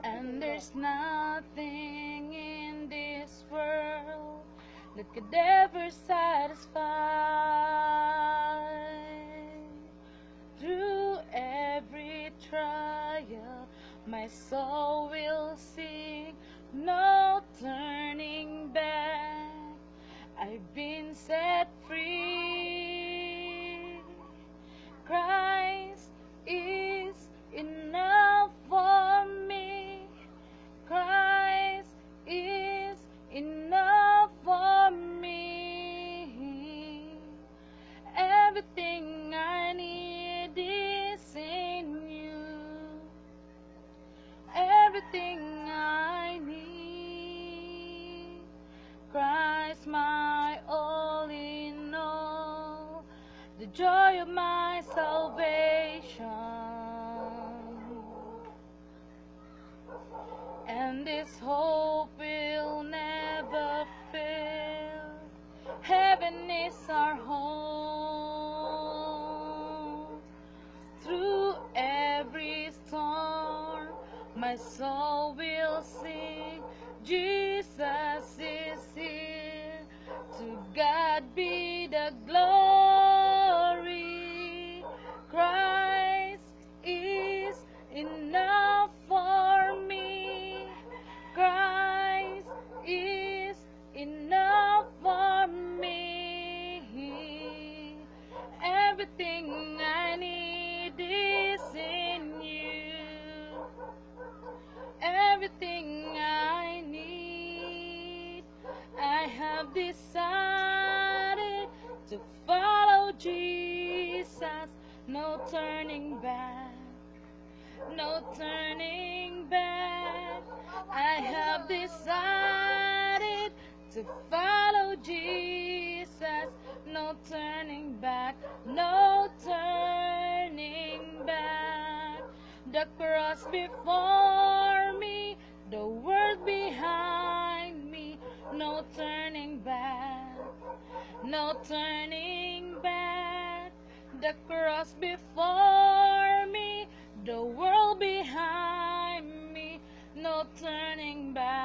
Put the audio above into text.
And there's nothing in this world that could ever satisfy. Through every trial, my soul will sing, no turning back. I've been set free. Christ is enough for me. Christ is enough for me. Everything I need is in you. Everything I need. Christ, my all in all, the joy of my salvation. And this hope will never fail. Heaven is our home. Through every storm, my soul will sing, Jesus is here. To God be the glory. Christ is enough for me. Christ is enough for me. Everything I need is in you. Everything I need. I have decided to follow Jesus. No turning back. No turning back. I have decided to follow Jesus. No turning back. No turning back. The cross before me, the world behind me. No turning back. No turning back. The cross before me, the world behind me. No turning back.